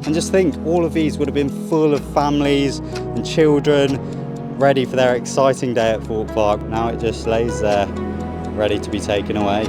And just think, all of these would have been full of families and children ready for their exciting day at Thorpe Park. Now it just lays there, ready to be taken away.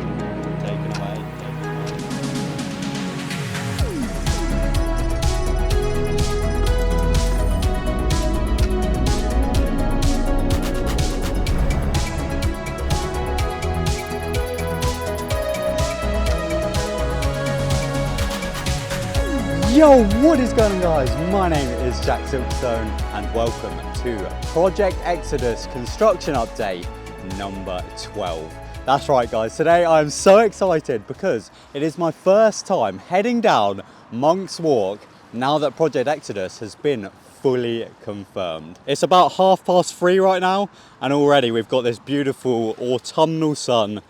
Yo, what is going on, guys? My name is TheJackSilkstone and welcome to Project Exodus construction update number 12. That's right, guys, today I'm so excited because it is my first time heading down Monk's Walk now that Project Exodus has been fully confirmed. It's about 3:30 right now and already we've got this beautiful autumnal sun.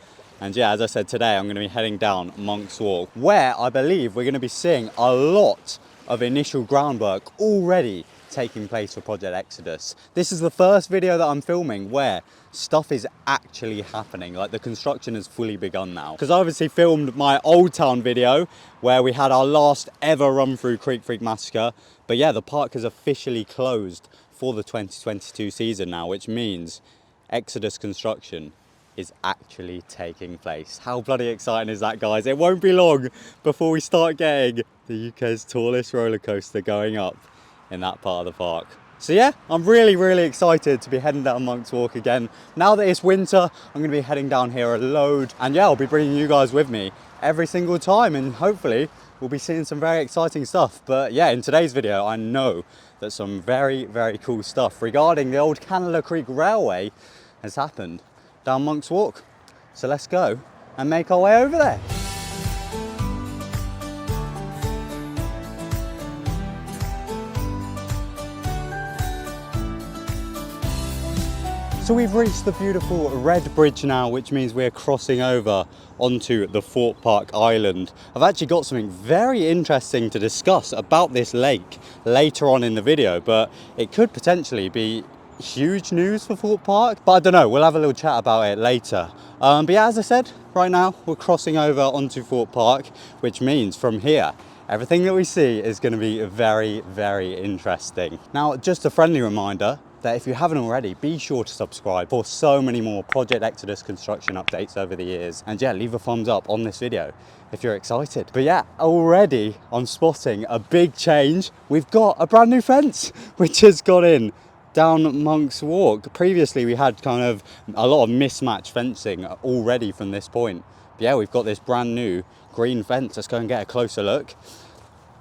And yeah, as I said, today I'm going to be heading down Monk's Walk, where I believe we're going to be seeing a lot of initial groundwork already taking place for Project Exodus. This is the first video that I'm filming where stuff is actually happening, like the construction has fully begun now. Because I obviously filmed my Old Town video where we had our last ever run through Creek Freak Massacre. But yeah, the park is officially closed for the 2022 season now, which means Exodus construction is actually taking place. How bloody exciting is that, guys? It won't be long before we start getting the UK's tallest roller coaster going up in that part of the park. So yeah, I'm really excited to be heading down Monk's Walk again. Now that it's winter, I'm going to be heading down here a load, and yeah, I'll be bringing you guys with me every single time, and hopefully we'll be seeing some very exciting stuff. But yeah, in today's video, I know that some very cool stuff regarding the old Canada Creek Railway has happened down Monk's Walk. So let's go and make our way over there. So we've reached the beautiful Red Bridge now, which means we're crossing over onto the Thorpe Park Island. I've actually got something very interesting to discuss about this lake later on in the video, but it could potentially be huge news for Thorpe Park, but I don't know, we'll have a little chat about it later. But yeah, as I said, right now we're crossing over onto Thorpe Park, which means from here everything that we see is going to be very interesting. Now, just a friendly reminder that if you haven't already, be sure to subscribe for so many more Project Exodus construction updates over the years, and yeah, leave a thumbs up on this video if you're excited. But yeah, already I'm spotting a big change. We've got a brand new fence which has gone in down Monk's Walk. Previously we had kind of a lot of mismatched fencing already from this point. But yeah, we've got this brand new green fence. Let's go and get a closer look.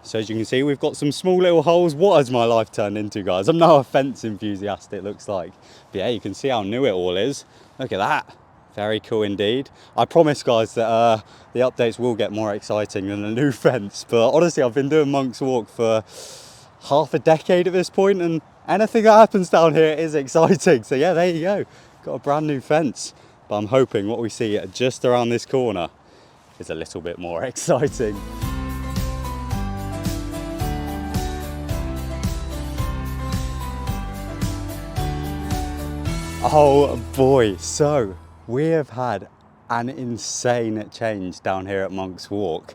So as you can see, we've got some small little holes. What has my life turned into, guys? I'm now a fence enthusiast, it looks like. But yeah, you can see how new it all is. Look at that. Very cool indeed. I promise, guys, that the updates will get more exciting than a new fence. But honestly, I've been doing Monk's Walk for half a decade at this point, and anything that happens down here is exciting. So yeah, there you go. Got a brand new fence. But I'm hoping what we see just around this corner is a little bit more exciting. Oh boy, so we have had an insane change down here at Monk's Walk.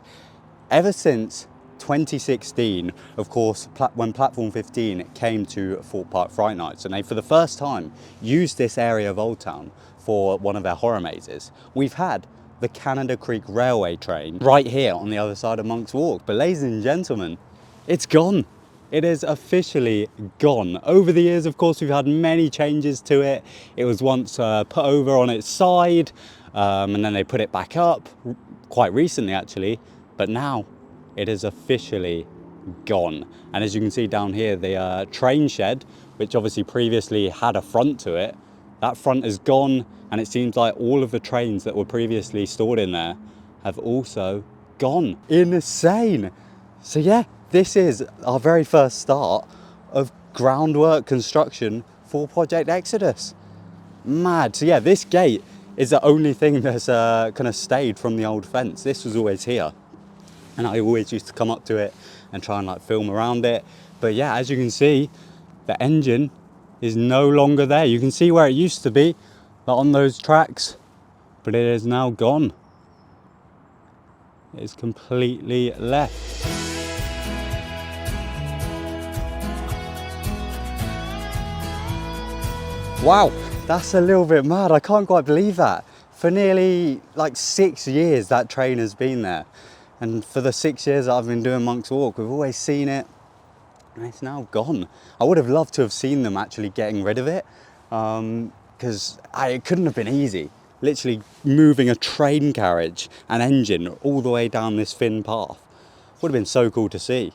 Ever since 2016, of course, when Platform 15 came to Thorpe Park Fright Nights, and they for the first time used this area of Old Town for one of their horror mazes, we've had the Canada Creek Railway train right here on the other side of Monk's Walk. But ladies and gentlemen, it's gone. It is officially gone. Over the years, of course, we've had many changes to it. It was once put over on its side, and then they put it back up quite recently, actually. But now it is officially gone. And as you can see down here, the train shed, which obviously previously had a front to it, that front is gone. And it seems like all of the trains that were previously stored in there have also gone. Insane. So yeah, this is our very first start of groundwork construction for Project Exodus. Mad. So yeah, this gate is the only thing that's kind of stayed from the old fence. This was always here, and I always used to come up to it and try and like film around it. But yeah, as you can see, the engine is no longer there. You can see where it used to be, like on those tracks, but it is now gone. It is completely left. Wow, that's a little bit mad. I can't quite believe that. For nearly like 6 years that train has been there. And for the 6 years that I've been doing Monk's Walk, we've always seen it and it's now gone. I would have loved to have seen them actually getting rid of it, because it couldn't have been easy. Literally moving a train carriage and engine all the way down this thin path. Would have been so cool to see.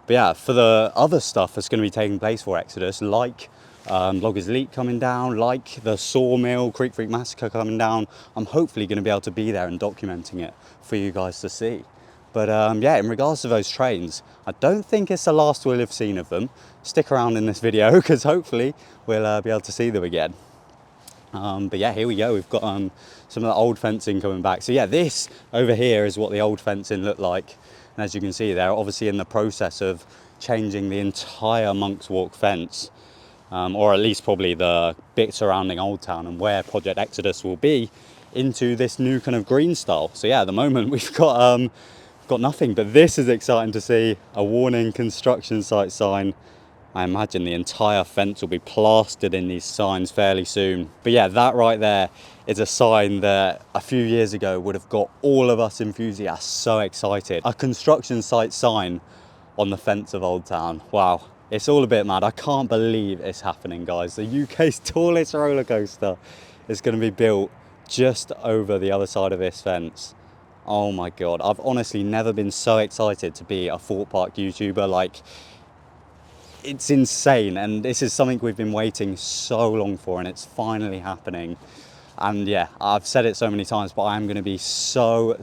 But yeah, for the other stuff that's going to be taking place for Exodus, like Loggers Leap coming down, like the Sawmill, Creek Freak Massacre coming down, I'm hopefully going to be able to be there and documenting it for you guys to see. But yeah, in regards to those trains, I don't think it's the last we'll have seen of them. Stick around in this video because hopefully we'll be able to see them again. But yeah, here we go. We've got some of the old fencing coming back. So yeah, this over here is what the old fencing looked like. And as you can see, they're obviously in the process of changing the entire Monk's Walk fence. Or at least probably the bit surrounding Old Town and where Project Exodus will be, into this new kind of green style. So yeah, at the moment we've got nothing, but this is exciting to see. A warning construction site sign. I imagine the entire fence will be plastered in these signs fairly soon. But yeah, that right there is a sign that a few years ago would have got all of us enthusiasts so excited. A construction site sign on the fence of Old Town. Wow. It's all a bit mad. I can't believe it's happening, guys. The UK's tallest roller coaster is going to be built just over the other side of this fence. Oh my God. I've honestly never been so excited to be a Thorpe Park YouTuber. Like, it's insane. And this is something we've been waiting so long for, and it's finally happening. And yeah, I've said it so many times, but I'm going to be so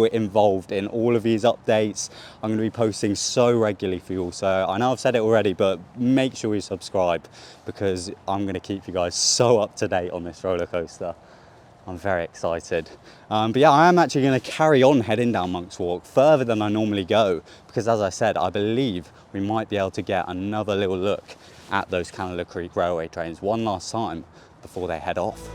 involved in all of these updates. I'm going to be posting so regularly for you all. So I know I've said it already, but make sure you subscribe because I'm going to keep you guys so up to date on this roller coaster. I'm very excited. But yeah, I am actually going to carry on heading down Monk's Walk further than I normally go because, as I said, I believe we might be able to get another little look at those Canada Creek Railway trains one last time before they head off.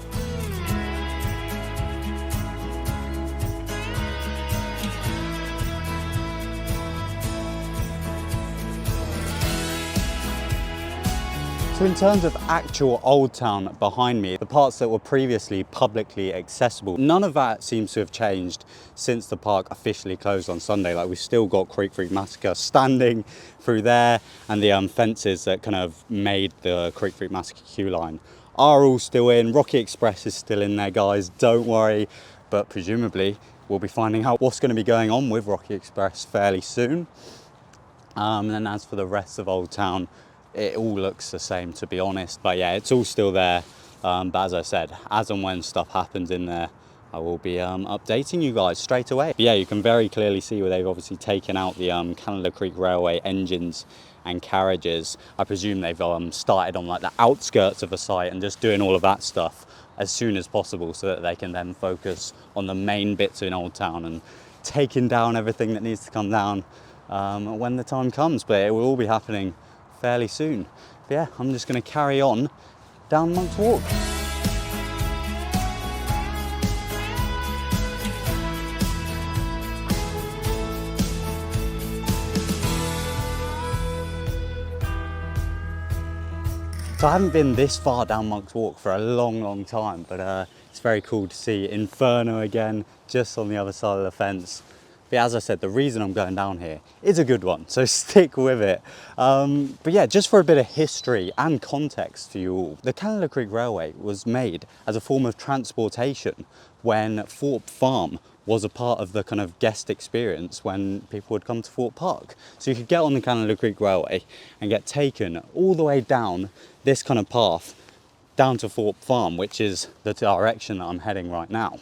So in terms of actual Old Town behind me, the parts that were previously publicly accessible, none of that seems to have changed since the park officially closed on Sunday. Like, we've still got Creek Freak Massacre standing through there, and the fences that kind of made the Creek Freak Massacre queue line are all still in. Rocky Express is still in there, guys, don't worry. But presumably we'll be finding out what's going to be going on with Rocky Express fairly soon. And then as for the rest of Old Town, it all looks the same, to be honest. But yeah, it's all still there. But as I said, as and when stuff happens in there, I will be updating you guys straight away. But yeah, you can very clearly see where they've obviously taken out the Canada Creek Railway engines and carriages. I presume they've started on like the outskirts of the site and just doing all of that stuff as soon as possible so that they can then focus on the main bits in Old Town and taking down everything that needs to come down when the time comes. But it will all be happening fairly soon. But yeah, I'm just going to carry on down Monk's Walk. So I haven't been this far down Monk's Walk for a long time, but it's very cool to see Inferno again, just on the other side of the fence. But as I said, the reason I'm going down here is a good one, so stick with it. But yeah, just for a bit of history and context to you all, the Canada Creek Railway was made as a form of transportation when Thorpe Farm was a part of the kind of guest experience when people would come to Thorpe Park. So you could get on the Canada Creek Railway and get taken all the way down this kind of path down to Thorpe Farm, which is the direction that I'm heading right now.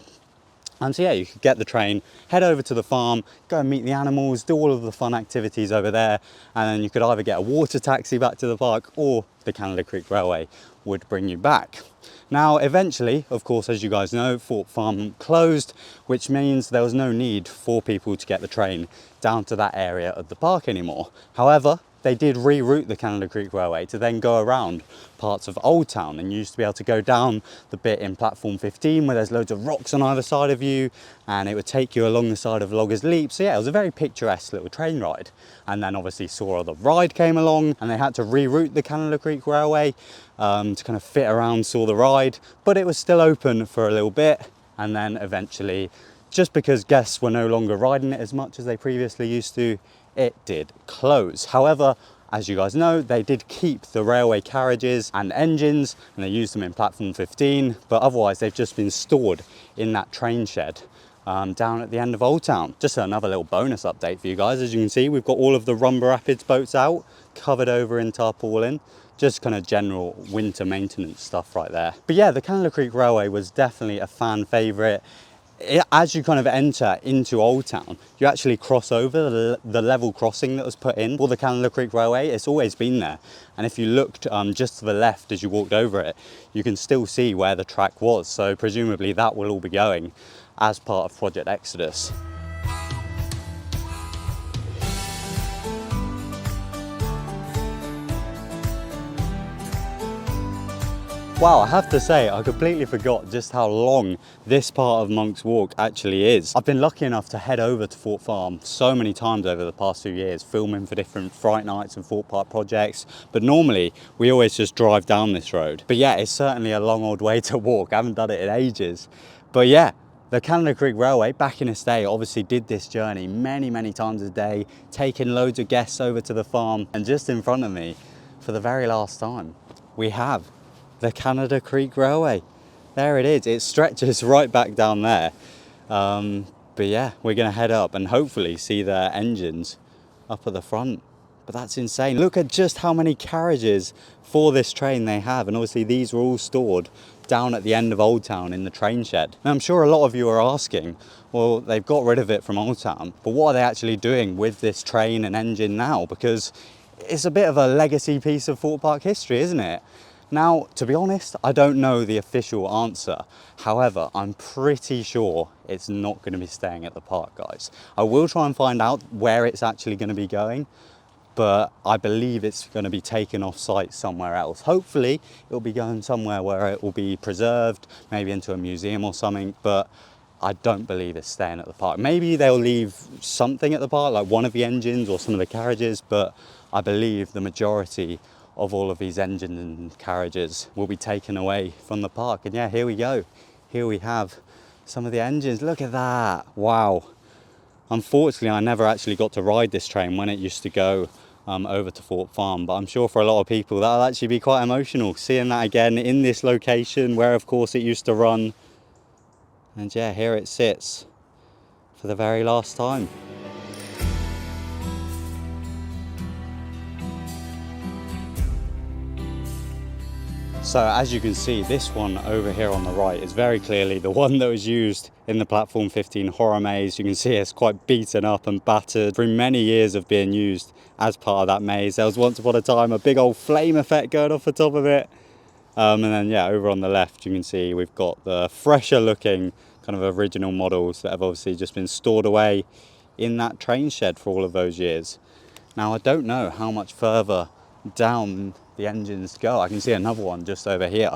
And so yeah, you could get the train, head over to the farm, go and meet the animals, do all of the fun activities over there, and then you could either get a water taxi back to the park or the Canada Creek Railway would bring you back. Now, eventually, of course, as you guys know, Thorpe Farm closed, which means there was no need for people to get the train down to that area of the park anymore. However, they did reroute the Canada Creek Railway to then go around parts of Old Town, and you used to be able to go down the bit in platform 15 where there's loads of rocks on either side of you, and it would take you along the side of Loggers Leap. So yeah, it was a very picturesque little train ride. And then obviously Saw the Ride came along, and they had to reroute the Canada Creek Railway to kind of fit around Saw the Ride, but it was still open for a little bit. And then eventually, just because guests were no longer riding it as much as they previously used to, it did close. However, as you guys know, they did keep the railway carriages and engines, and they used them in platform 15, but otherwise they've just been stored in that train shed down at the end of Old Town. Just another little bonus update for you guys. As you can see, we've got all of the Rumba Rapids boats out, covered over in tarpaulin. Just kind of general winter maintenance stuff right there. But yeah, the Canada Creek Railway was definitely a fan favourite. As you kind of enter into Old Town, you actually cross over the level crossing that was put in for the Canada Creek Railway. It's always been there. And if you looked just to the left as you walked over it, you can still see where the track was. So presumably that will all be going as part of Project Exodus. Wow, I have to say, I completely forgot just how long this part of Monk's Walk actually is. I've been lucky enough to head over to Thorpe Farm so many times over the past few years, filming for different Fright Nights and Thorpe Park projects, but normally we always just drive down this road. But yeah, it's certainly a long old way to walk. I haven't done it in ages. But yeah, the Canada Creek Railway, back in its day, obviously did this journey many times a day, taking loads of guests over to the farm. And just in front of me, for the very last time, we have the Canada Creek Railway. There it is. It stretches right back down there. But yeah, we're gonna head up and hopefully see their engines up at the front. But that's insane. Look at just how many carriages for this train they have. And obviously these were all stored down at the end of Old Town in the train shed. Now I'm sure a lot of you are asking, well, they've got rid of it from Old Town, but what are they actually doing with this train and engine now? Because it's a bit of a legacy piece of Thorpe Park history, isn't it? Now, to be honest, I don't know the official answer. However, I'm pretty sure it's not going to be staying at the park, guys. I will try and find out where it's actually going to be going, but I believe it's going to be taken off site somewhere else. Hopefully, it'll be going somewhere where it will be preserved, maybe into a museum or something, but I don't believe it's staying at the park. Maybe they'll leave something at the park, like one of the engines or some of the carriages, but I believe the majority of all of these engines and carriages will be taken away from the park. And yeah, here we go. Here we have some of the engines. Look at that. Wow. Unfortunately, I never actually got to ride this train when it used to go over to Thorpe Farm, but I'm sure for a lot of people that'll actually be quite emotional, seeing that again in this location where of course it used to run. And yeah, here it sits for the very last time. So as you can see, this one over here on the right is very clearly the one that was used in the platform 15 horror maze. You can see it's quite beaten up and battered through many years of being used as part of that maze. There was once upon a time a big old flame effect going off the top of it. And then yeah, over on the left you can see we've got the fresher looking kind of original models that have obviously just been stored away in that train shed for all of those years. Now I don't know how much further down the engines go. I can see another one just over here,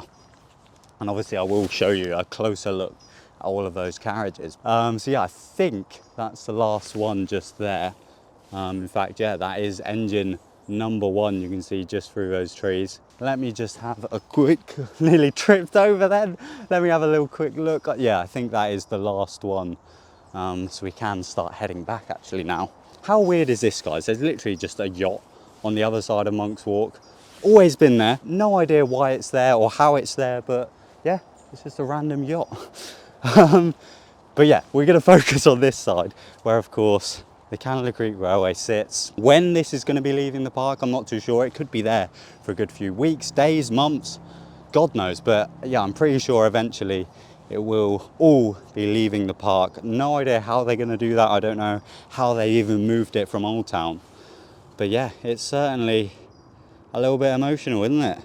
and obviously I will show you a closer look at all of those carriages. So yeah, I think that's the last one just there. In fact, yeah, that is engine number 1. You can see just through those trees. Let me just have a quick, nearly tripped over then. Let me have a little quick look. Yeah, I think that is the last one. So we can start heading back actually now. How weird is this, guys? There's literally just a yacht on the other side of Monk's Walk. Always been there. No idea why it's there or how it's there, but yeah, it's just a random yacht. But yeah, we're going to focus on this side where of course the Canada Creek Railway sits. When this is going to be leaving the park, I'm not too sure. It could be there for a good few weeks, days, months, God knows. But yeah, I'm pretty sure eventually it will all be leaving the park. No idea how they're going to do that. I don't know how they even moved it from Old Town. But yeah, it's certainly a little bit emotional, isn't it?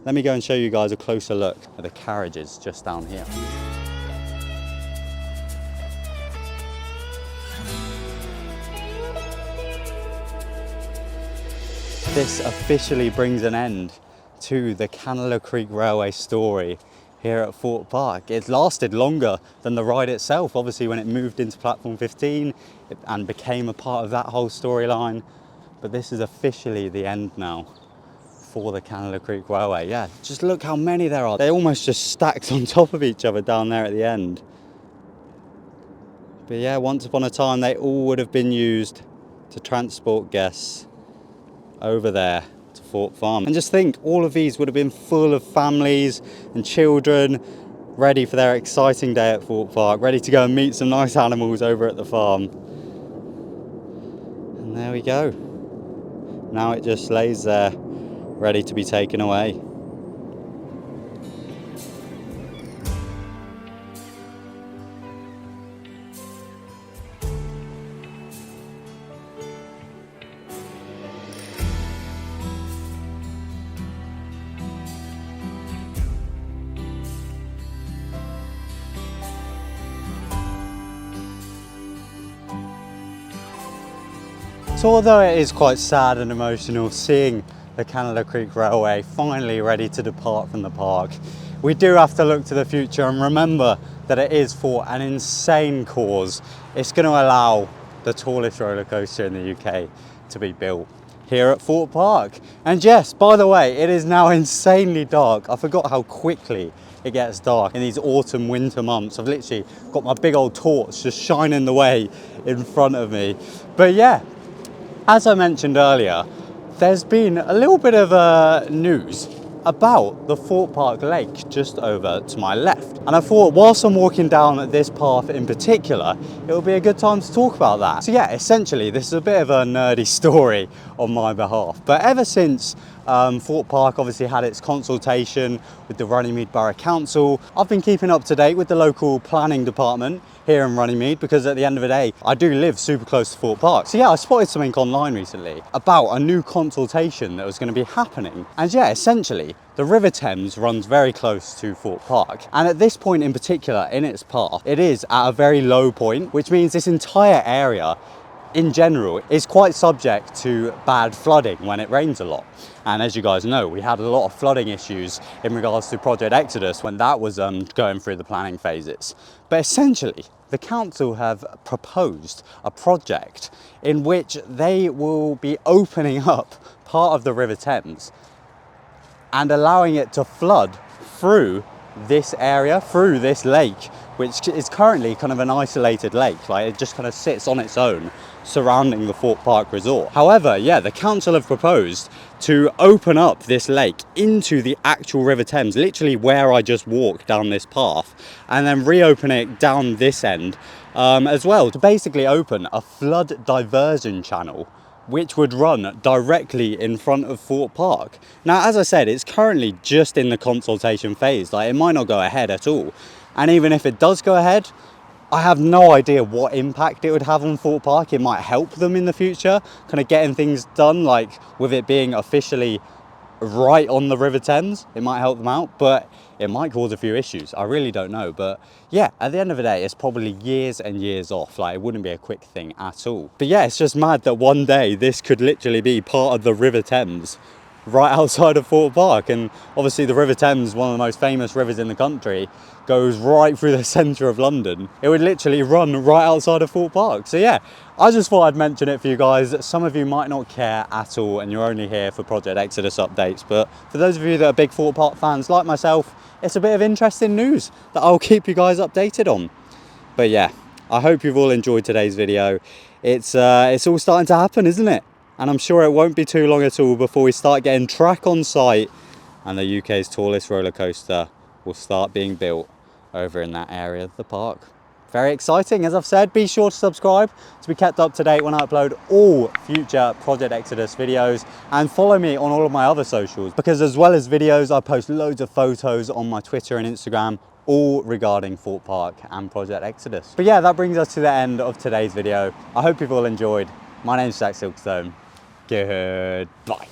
Let me go and show you guys a closer look at the carriages just down here. this officially brings an end to the Canada Creek Railway story here at Thorpe Park. It's lasted longer than the ride itself, obviously, when it moved into platform 15 and became a part of that whole storyline. But this is officially the end now for the Canada Creek Railway. Yeah, just look how many there are. They're almost just stacked on top of each other down there at the end. But yeah, once upon a time, they all would have been used to transport guests over there to Thorpe Farm. And just think, all of these would have been full of families and children ready for their exciting day at Thorpe Park, ready to go and meet some nice animals over at the farm. And there we go. Now it just lays there, ready to be taken away. So although it is quite sad and emotional seeing the Canada Creek Railway finally ready to depart from the park, we do have to look to the future and remember that it is for an insane cause. It's going to allow the tallest roller coaster in the UK to be built here at Thorpe Park. And yes, by the way, it is now insanely dark. I forgot how quickly it gets dark in these autumn winter months. I've literally got my big old torch just shining the way in front of me. But yeah, as I mentioned earlier, there's been a little bit of news about the Thorpe Park Lake just over to my left. And I thought, whilst I'm walking down this path in particular, it would be a good time to talk about that. So yeah, essentially, this is a bit of a nerdy story on my behalf. But ever since Thorpe Park obviously had its consultation with the Runnymede Borough Council, I've been keeping up to date with the local planning department here in Runnymede, because at the end of the day, I do live super close to Thorpe Park. So yeah, I spotted something online recently about a new consultation that was going to be happening. And yeah, essentially, the River Thames runs very close to Thorpe Park. And at this point in particular, in its path, it is at a very low point, which means this entire area in general is quite subject to bad flooding when it rains a lot. And as you guys know, we had a lot of flooding issues in regards to Project Exodus when that was going through the planning phases. But essentially, the council have proposed a project in which they will be opening up part of the River Thames and allowing it to flood through this area, through this lake, which is currently kind of an isolated lake. Like, it just kind of sits on its own surrounding the Thorpe Park Resort. However, yeah, the council have proposed to open up this lake into the actual River Thames, literally where I just walked down this path, and then reopen it down this end as well, to basically open a flood diversion channel which would run directly in front of Thorpe Park. Now, as I said, it's currently just in the consultation phase. Like, it might not go ahead at all. And even if it does go ahead, I have no idea what impact it would have on Thorpe Park. It might help them in the future, kind of getting things done, like with it being officially right on the River Thames. It might help them out, but it might cause a few issues. I really don't know. But yeah, at the end of the day, it's probably years and years off. Like, it wouldn't be a quick thing at all. But yeah, it's just mad that one day this could literally be part of the River Thames right outside of Thorpe Park. And obviously the River Thames, one of the most famous rivers in the country, goes right through the centre of London. It would literally run right outside of Thorpe Park. So yeah, I just thought I'd mention it for you guys. Some of you might not care at all and you're only here for Project Exodus updates, but for those of you that are big Thorpe Park fans like myself, it's a bit of interesting news that I'll keep you guys updated on. But yeah, I hope you've all enjoyed today's video. It's all starting to happen, isn't it? And I'm sure it won't be too long at all before we start getting track on site and the UK's tallest roller coaster will start being built over in that area of the park. Very exciting. As I've said, be sure to subscribe to be kept up to date when I upload all future Project Exodus videos, and follow me on all of my other socials, because as well as videos, I post loads of photos on my Twitter and Instagram, all regarding Thorpe Park and Project Exodus. But yeah, that brings us to the end of today's video. I hope you've all enjoyed. My name's TheJackSilkstone. Goodbye.